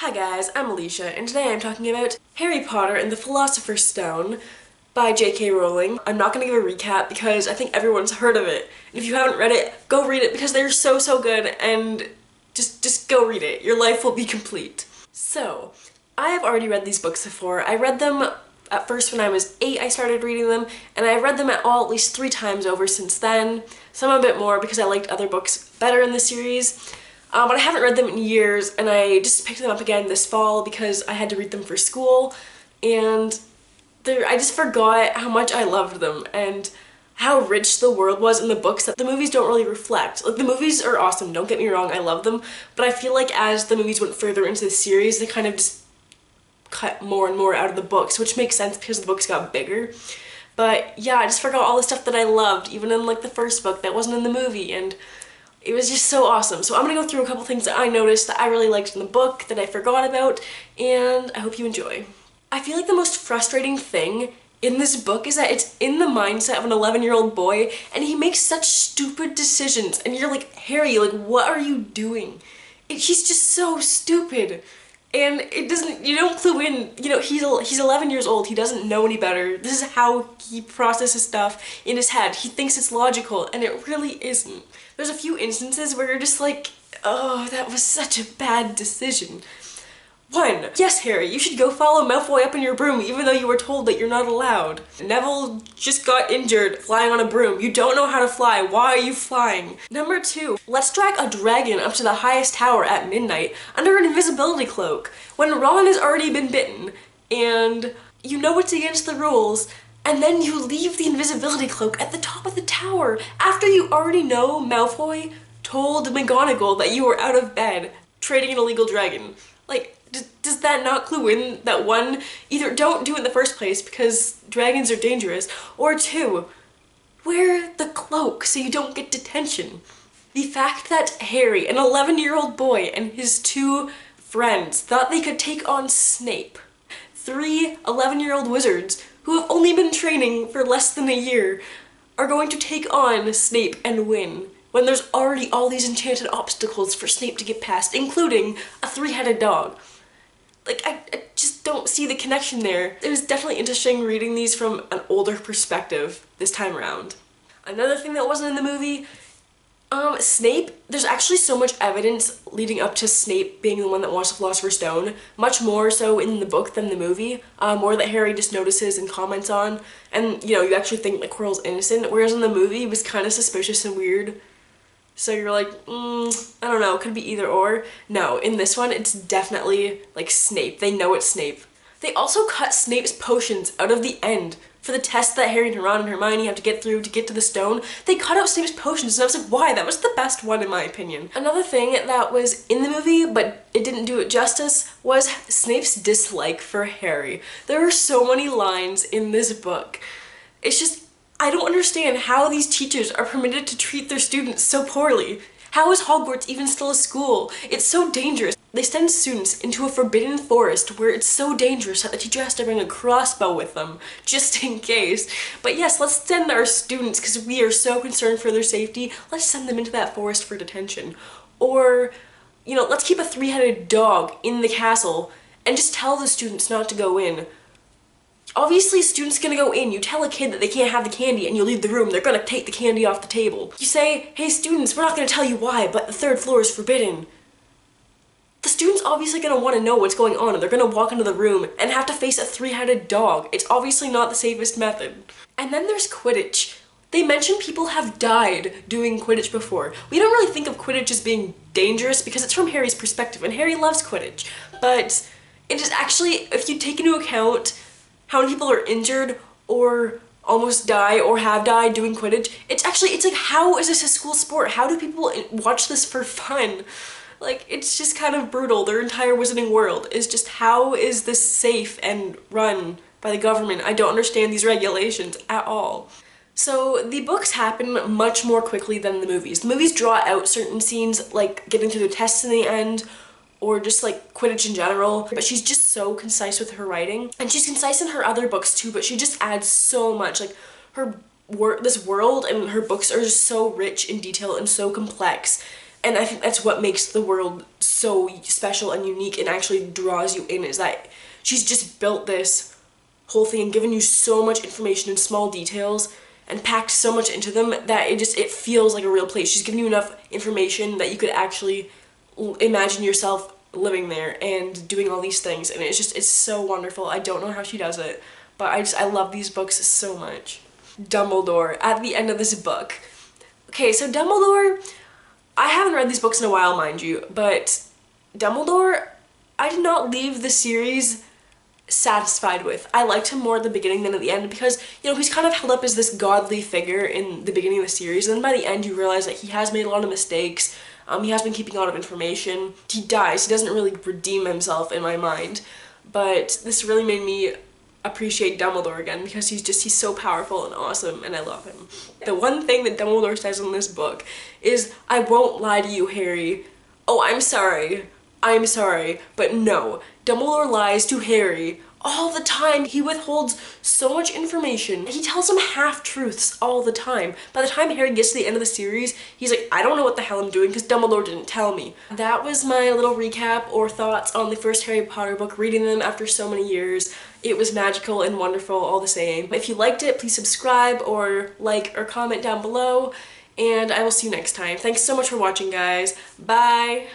Hi guys, I'm Alicia, and today I'm talking about Harry Potter and the Philosopher's Stone by J.K. Rowling. I'm not going to give a recap because I think everyone's heard of it. And if you haven't read it, go read it because they're so good, and just go read it. Your life will be complete. So, I have already read these books before. I read them at first when I was 8, I started reading them, and I read them at least 3 times over since then. Some a bit more because I liked other books better in the series. But I haven't read them in years, and I just picked them up again this fall because I had to read them for school, and I just forgot how much I loved them and how rich the world was in the books that the movies don't really reflect. Like, the movies are awesome, don't get me wrong, I love them, but I feel like as the movies went further into the series, they kind of just cut more and more out of the books, which makes sense because the books got bigger. But yeah, I just forgot all the stuff that I loved, even in like the first book that wasn't in the movie, and it was just so awesome. So I'm gonna go through a couple things that I noticed that I really liked in the book that I forgot about, and I hope you enjoy. I feel like the most frustrating thing in this book is that it's in the mindset of an 11-year-old boy, and he makes such stupid decisions, and you're like, Harry, like, what are you doing? He's just so stupid. And you don't clue in, you know, he's 11 years old, he doesn't know any better. This is how he processes stuff in his head. He thinks it's logical, and it really isn't. There's a few instances where you're just like, oh, that was such a bad decision. 1. Yes, Harry, you should go follow Malfoy up in your broom even though you were told that you're not allowed. Neville just got injured flying on a broom. You don't know how to fly. Why are you flying? Number 2. Let's drag a dragon up to the highest tower at midnight under an invisibility cloak when Ron has already been bitten and you know it's against the rules, and then you leave the invisibility cloak at the top of the tower after you already know Malfoy told McGonagall that you were out of bed trading an illegal dragon. Like, does that not clue in that 1, either don't do it in the first place because dragons are dangerous, or 2, wear the cloak so you don't get detention. The fact that Harry, an 11-year-old boy, and his 2 friends thought they could take on Snape, 3 11-year-old wizards who have only been training for less than a year, are going to take on Snape and win, when there's already all these enchanted obstacles for Snape to get past, including a 3-headed dog. Like, I just don't see the connection there. It was definitely interesting reading these from an older perspective this time around. Another thing that wasn't in the movie, Snape, there's actually so much evidence leading up to Snape being the one that wants the Philosopher's Stone, much more so in the book than the movie, more that Harry just notices and comments on, and, you know, you actually think that Quirrell's innocent, whereas in the movie it was kind of suspicious and weird. So you're like, I don't know, could be either or. No, in this one, it's definitely, like, Snape. They know it's Snape. They also cut Snape's potions out of the end. For the test that Harry and Ron and Hermione have to get through to get to the stone, they cut out Snape's potions, and I was like, why? That was the best one in my opinion. Another thing that was in the movie, but it didn't do it justice, was Snape's dislike for Harry. There are so many lines in this book. It's just, I don't understand how these teachers are permitted to treat their students so poorly. How is Hogwarts even still a school? It's so dangerous. They send students into a forbidden forest where it's so dangerous that the teacher has to bring a crossbow with them, just in case. But yes, let's send our students, because we are so concerned for their safety, let's send them into that forest for detention. Or, you know, let's keep a 3-headed dog in the castle and just tell the students not to go in. Obviously, a student's gonna go in. You tell a kid that they can't have the candy and you leave the room, they're gonna take the candy off the table. You say, hey students, we're not gonna tell you why, but the 3rd floor is forbidden. The student's obviously gonna want to know what's going on, and they're gonna walk into the room and have to face a 3-headed dog. It's obviously not the safest method. And then there's Quidditch. They mention people have died doing Quidditch before. We don't really think of Quidditch as being dangerous because it's from Harry's perspective, and Harry loves Quidditch. But it is actually, if you take into account how many people are injured or almost die or have died doing Quidditch, it's like, how is this a school sport? How do people watch this for fun? Like, it's just kind of brutal. Their entire Wizarding world is just, how is this safe and run by the government? I don't understand these regulations at all. So the books happen much more quickly than the movies. The movies draw out certain scenes, like getting through the tests in the end, or just like Quidditch in general, but she's just so concise with her writing. And she's concise in her other books too, but she just adds so much. Like, this world and her books are just so rich in detail and so complex And I think that's what makes the world so special and unique and actually draws you in, is that she's just built this whole thing and given you so much information in small details and packed so much into them that it feels like a real place. She's given you enough information that you could actually imagine yourself living there and doing all these things, and it's so wonderful. I don't know how she does it, but I love these books so much. Dumbledore at the end of this book. Okay, so Dumbledore, I haven't read these books in a while, mind you, but Dumbledore, I did not leave the series satisfied with. I liked him more at the beginning than at the end because, you know, he's kind of held up as this godly figure in the beginning of the series, and then by the end you realize that he has made a lot of mistakes. He has been keeping a lot of information. He dies. He doesn't really redeem himself in my mind, but this really made me appreciate Dumbledore again because he's so powerful and awesome, and I love him. The one thing that Dumbledore says in this book is, "I won't lie to you, Harry. Oh, I'm sorry. I'm sorry." But no, Dumbledore lies to Harry all the time. He withholds so much information. He tells him half-truths all the time. By the time Harry gets to the end of the series, he's like, "I don't know what the hell I'm doing because Dumbledore didn't tell me." That was my little recap or thoughts on the first Harry Potter book, reading them after so many years. It was magical and wonderful all the same. If you liked it, please subscribe or like or comment down below, and I will see you next time. Thanks so much for watching, guys. Bye!